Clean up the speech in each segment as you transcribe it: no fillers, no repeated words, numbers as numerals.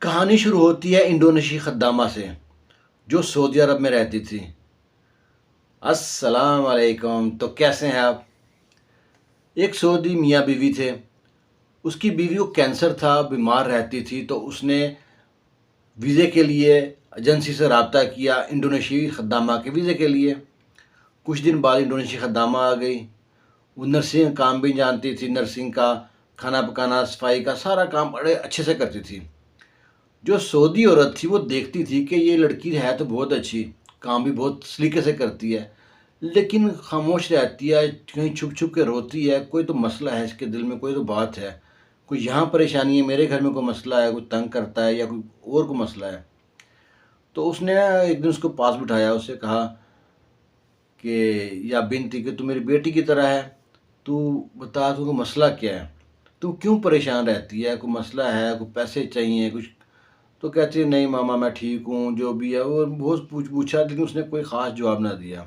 कहानी शुरू होती है इंडोनेशिया खद्दामा से, जो सऊदी अरब में रहती थी। अस्सलाम वालेकुम। तो कैसे हैं आप? एक सऊदी मियाँ बीवी थे। उसकी बीवी को कैंसर था, बीमार रहती थी, तो उसने वीज़े के लिए एजेंसी से रब्ता किया, इंडोनेशिया खद्दामा के वीज़े के लिए। कुछ दिन बाद इंडोनेशिया खद्दामा आ गई। वो नर्सिंग काम भी जानती थी, नर्सिंग का, खाना पकाना, सफाई का सारा काम बड़े अच्छे से करती थी। जो सऊदी औरत थी वो देखती थी कि ये लड़की है तो बहुत अच्छी, काम भी बहुत सलीके से करती है, लेकिन खामोश रहती है, कहीं छुप छुप के रोती है। कोई तो मसला है इसके दिल में, कोई तो बात है, कोई यहाँ परेशानी है, मेरे घर में कोई मसला है, कोई तंग करता है या कोई और कोई मसला है। तो उसने एक दिन उसको पास बिठाया, उससे कहा कि या बिनती कि तू मेरी बेटी की तरह है, तू बता तुमको मसला क्या है, तू क्यों परेशान रहती है, कोई मसला है, कोई पैसे चाहिए कुछ? तो कहती है नहीं मामा मैं ठीक हूँ, जो भी है। वो बहुत पूछा, लेकिन उसने कोई ख़ास जवाब ना दिया।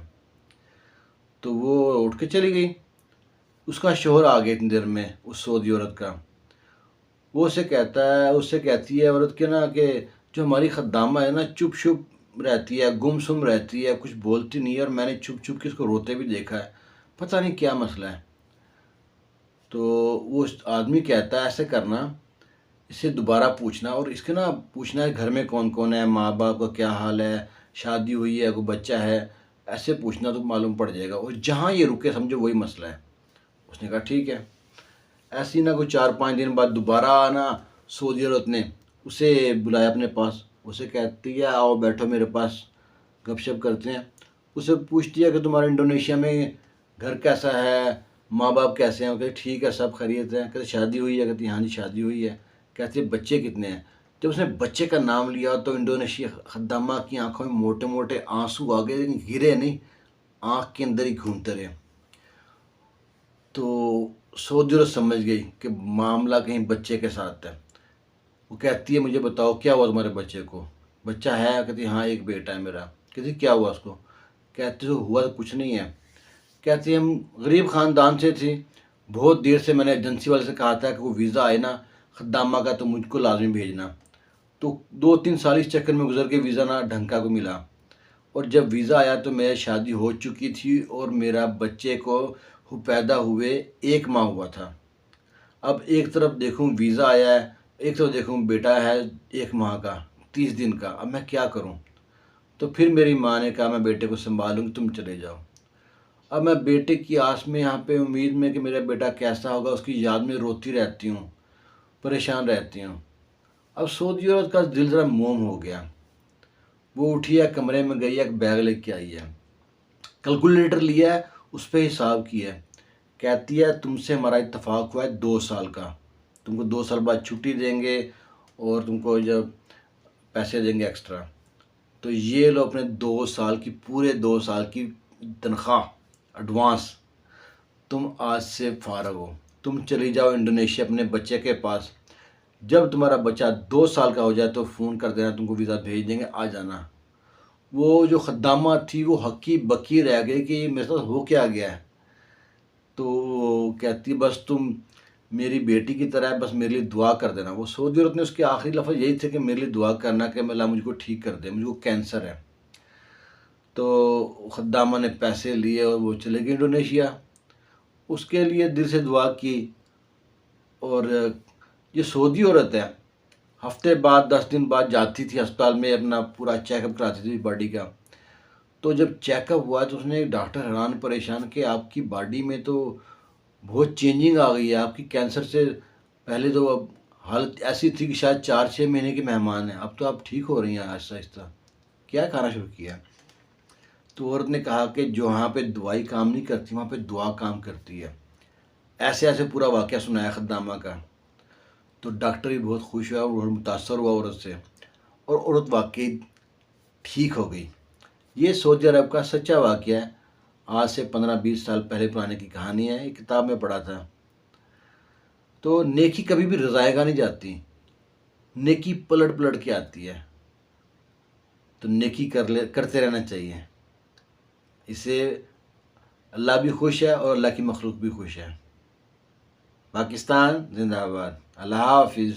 तो वो उठ के चली गई। उसका शोहर आ गया इतनी देर में, उस सऊदी औरत का। वो उससे कहती है औरत के ना कि जो हमारी खद्दामा है ना, चुप चुप रहती है, गुमसुम रहती है, कुछ बोलती नहीं है, और मैंने छुप छुप के इसको रोते भी देखा है, पता नहीं क्या मसला है। तो वो उस आदमी कहता है ऐसे करना, इससे दोबारा पूछना, और इसके ना पूछना है घर में कौन कौन है, माँ बाप का क्या हाल है, शादी हुई है, कोई बच्चा है, ऐसे पूछना तो मालूम पड़ जाएगा। और जहाँ ये रुके समझो वही मसला है। उसने कहा ठीक है। ऐसी ना कोई 4-5 दिन बाद दोबारा आना, सऊदी औरत ने उसे बुलाया अपने पास। उसे कहती है आओ बैठो मेरे पास, गपशप करते हैं। उसे पूछती है कि तुम्हारे इंडोनेशिया में घर कैसा है, माँ बाप कैसे हैं? वो कहते ठीक है, सब खैरियत है। कहते शादी हुई है? कहती हाँ जी शादी हुई है। कहती बच्चे कितने हैं? जब उसने बच्चे का नाम लिया तो इंडोनेशिया खद्दामा की आंखों में मोटे मोटे आंसू आ गए, लेकिन गिरे नहीं, आंख के अंदर ही घूमते रहे। तो सऊदी अरब समझ गई कि मामला कहीं बच्चे के साथ है। वो कहती है मुझे बताओ क्या हुआ तुम्हारे बच्चे को? बच्चा है? कहती हाँ एक बेटा है मेरा। कहती क्या हुआ उसको? कहती तो हुआ तो कुछ नहीं है। कहती हम गरीब ख़ानदान से थी, बहुत देर से मैंने एजेंसी वाले से कहा था कि वो वीज़ा आए ना खद्दामा का तो मुझको लाजमी भेजना। तो 2-3 साल इस चक्कर में गुजर के वीज़ा ना ढंग का को मिला, और जब वीज़ा आया तो मेरी शादी हो चुकी थी और मेरा बच्चे को पैदा हुए 1 माह हुआ था। अब एक तरफ देखूं वीज़ा आया है, एक तरफ देखूं बेटा है 1 माह का, 30 दिन का, अब मैं क्या करूं? तो फिर मेरी माँ ने कहा मैं बेटे को संभालूंगी, तुम चले जाओ। अब मैं बेटे की आस में, यहाँ पे उम्मीद में कि मेरा बेटा कैसा होगा, उसकी याद में रोती रहती हूँ, परेशान रहती हूँ। अब सऊदी औरत का दिल ज़रा मोम हो गया। वो उठी है, कमरे में गई है, एक बैग लेके आई है, कैलकुलेटर लिया है, उस पर हिसाब किया है। कहती है तुमसे हमारा इत्तेफाक हुआ है 2 साल का, तुमको 2 साल बाद छुट्टी देंगे और तुमको जब पैसे देंगे एक्स्ट्रा। तो ये लो अपने 2 साल की, पूरे 2 साल की तनख्वाह एडवांस, तुम आज से फ़ारग हो, तुम चली जाओ इंडोनेशिया अपने बच्चे के पास। जब तुम्हारा बच्चा 2 साल का हो जाए तो फ़ोन कर देना, तुमको वीज़ा भेज देंगे, आ जाना। वो जो खद्दामा थी वो हक्की बक्की रह गई कि ये मेरे साथ हो क्या गया है। तो कहती बस तुम मेरी बेटी की तरह है, बस मेरे लिए दुआ कर देना। वो सऊदी औरत ने उसके आखिरी लफ्ज़ यही थे कि मेरे लिए दुआ करना कि अल्लाह मुझको ठीक कर दे, मुझको कैंसर है। तो खद्दामा ने पैसे लिए और वो चले गए इंडोनेशिया। उसके लिए दिल से दुआ की। और ये सऊदी औरत है, हफ्ते बाद 10 दिन बाद जाती थी अस्पताल में, अपना पूरा चेकअप कराती थी बॉडी का। तो जब चेकअप हुआ तो उसने एक डॉक्टर हैरान परेशान कि आपकी बॉडी में तो बहुत चेंजिंग आ गई है, आपकी कैंसर से पहले तो अब हालत ऐसी थी कि शायद 4-6 महीने के मेहमान हैं, अब तो आप ठीक हो रही हैं आहिस्ता आहिस्ता, क्या खाना शुरू किया? तो औरत ने कहा कि जो यहाँ पे दवाई काम नहीं करती वहाँ पे दुआ काम करती है। ऐसे ऐसे पूरा वाक़या सुनाया खद्दामा का। तो डॉक्टर भी बहुत खुश हुआ और मुतासर हुआ औरत से, और औरत वाकई ठीक हो गई। ये सऊदी अरब का सच्चा वाक़या है। आज से 15-20 साल पहले पुराने की कहानी है, एक किताब में पढ़ा था। तो नेकी कभी भी रज़ाएगा नहीं जाती, नेकी पलट पलट के आती है। तो नेकी करते रहना चाहिए, इससे अल्लाह भी खुश है और अल्लाह की मखलूक भी खुश है। पाकिस्तान जिंदाबाद। अल्लाह हाफिज़।